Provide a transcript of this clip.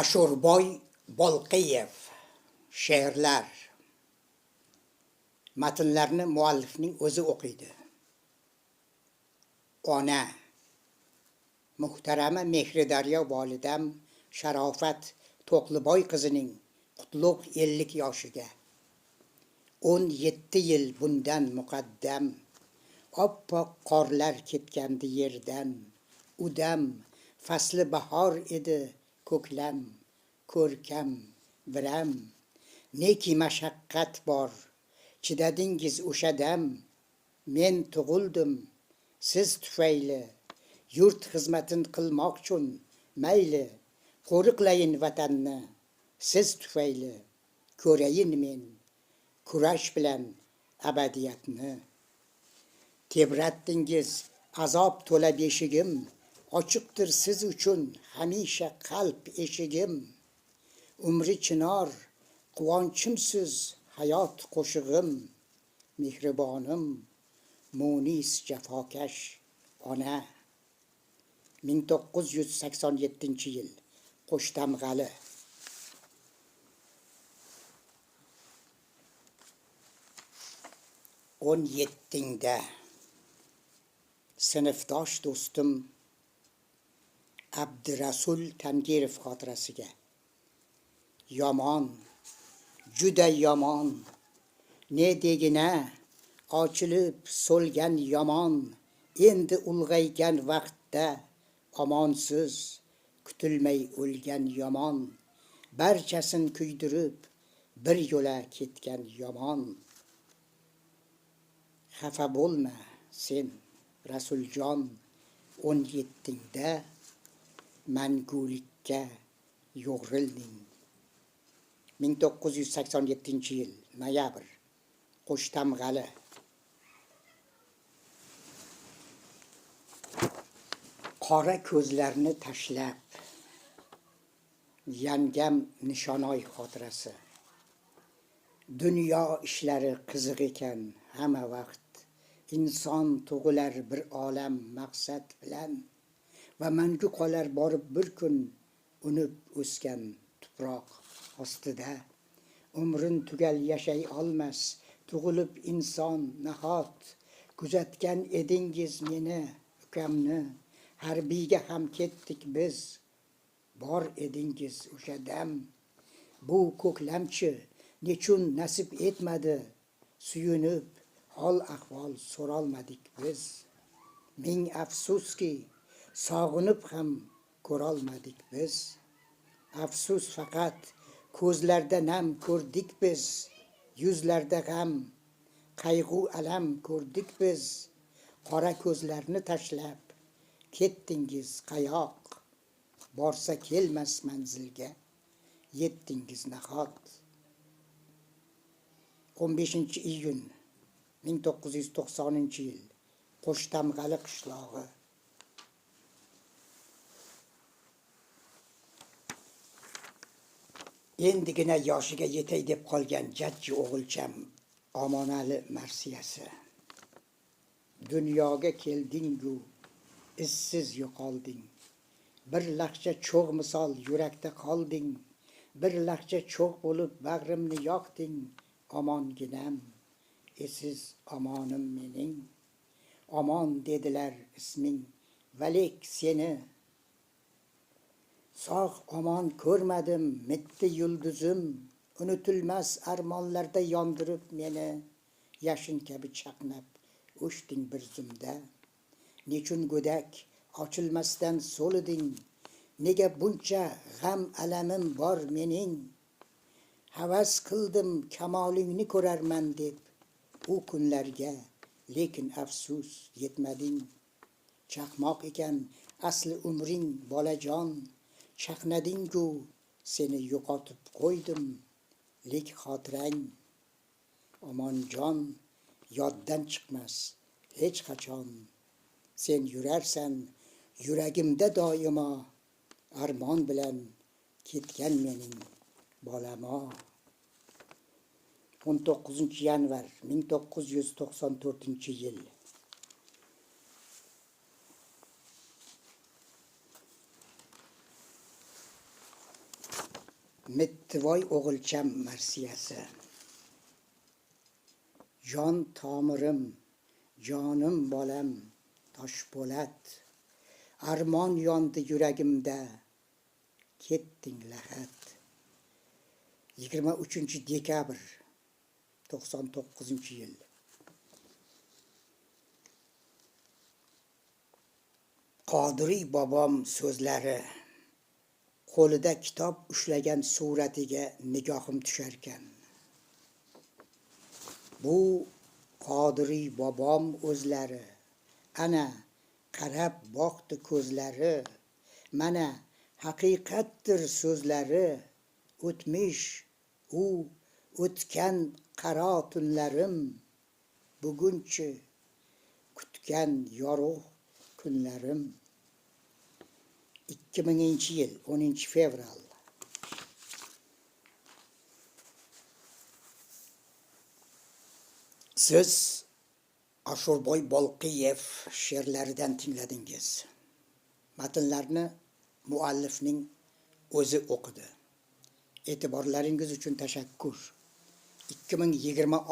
Ashurboy Bolqiyev. She'rlar. Matnlarni muallifning o'zi o'qiydi. Ona. Muhtarama Mehridaryo volidam Sharofat To'qliboy qizining qutlug' 50 yoshiga 17 yil bundan muqaddam oppoq qorlar ketgandi yerdan. Udam fasli bahor edi ko'klam, ko'rkam, biram. Neki mashaqqat bor, chidadingiz o'sha dam. Men tug'ildim siz tufayli, yurt xizmatin qilmoq uchun mayli. Qo'riqlayin vatanni siz tufayli, ko'rayin men kurash bilan abadiyatni. Tebratdingiz azob to'la beshigim, ochiqdir siz uchun hamisha qalb eshigim. Umri chinor quvonchimsiz hayot qo'shig'im, mehribonim munis jafokash ona. 1987 yil Qo'shtamg'ali. 17da sinfdosh do'stim Abdurasul Tangirov xotirasiga. Yomon, juda yomon, ne degina ochilib so'lgan yomon. Endi ulg'aygan vaqtda omonsiz kutilmay o'lgan yomon. Barchasin kuydirib bir yo'la ketgan yomon. Xafa bo'lma sen Rasuljon, 17da mangulikka yo'g'rilding. 1987 yil noyabr Qo'shtamg'ali. Qora ko'zlarni tashlab, yangam Nishonoy xotirasi. Dunyo ishlari qiziq ekan hamma vaqt. Inson tug'ilar bir olam maqsad bilan, va mangu qolar borib bir kun unib o'sgan tuproq ostida. Umrin tugal yashay olmas tug'ilib inson nahot. Kuzatgan edingiz meni ukamni, harbiyga ham ketdik biz. Bor edingiz o'sha dam. Bu ko'klamchi nechun nasib etmadi, suyunib hol ahvol so'rolmadik biz. Ming afsuski sog'inib ham ko'rolmadik biz. Afsus faqat ko'zlarda nam ko'rdik biz. Yuzlarda g'am, qayg'u alam ko'rdik biz. Qora ko'zlarni tashlab ketdingiz qayoq. Borsa kelmas manzilga yetdingiz nahot. 15-iyun 1990 yil Qo'shtamg'ali qishlog'i. Endigina yoshiga yetay deb qolgan jajji o'g'ilcham Omonali marsiyasi. Dunyoga keldingu izsiz yo'qolding. Bir lahcha cho'g' misol yurakda qolding. Bir lahcha cho'g' bo'lib bag'rimni yoqding. Omonginam, esiz omonim mening. Omon dedilar isming, valek seni. Sog' omon ko'rmadim mitti yulduzim. Unutilmas armonlarda yondirib meni. Yashin kabi chaqnab o'chding bir zumda. Nechun go'dak ochilmasdan so'liding. Nega buncha g'am alamim bor mening. Havas qildim kamolingni ko'rarman deb u kunlarga, lekin afsus yetmading. Chaqmoq ekan asli umring bolajon. Chaqnadingu seni yo'qotib qo'ydim, lek xotirang omonjon yoddan chiqmas hech qachon. Sen yurarsan yuragimda doimo, armon bilan ketgan mening bolamo. 19-yanvar 1994 yil Mittivoy o'g'ilcham marsiyasi. Jon tomirim, jonim bolam, Toshpo'lat. Armon yondi yuragimda, ketding lahat. 23 dekabr 99-yil. Qodiriy bobom so'zlari, qo'lida kitob ushlagan suratiga nigohim tusharkan. Bu Qodiriy bobom o'zlari, ana qarab boqdi ko'zlari, mana haqiqatdir so'zlari, o'tmish u o'tgan qaro tunlarim, bugunchi kutgan yorug' kunlarim. 2000-yil 10-fevral. Siz Ashurboy Bolqiyev she'rlaridan tingladingiz. Matnlarni muallifning o'zi o'qidi. E'tiborlaringiz uchun tashakkur. 2020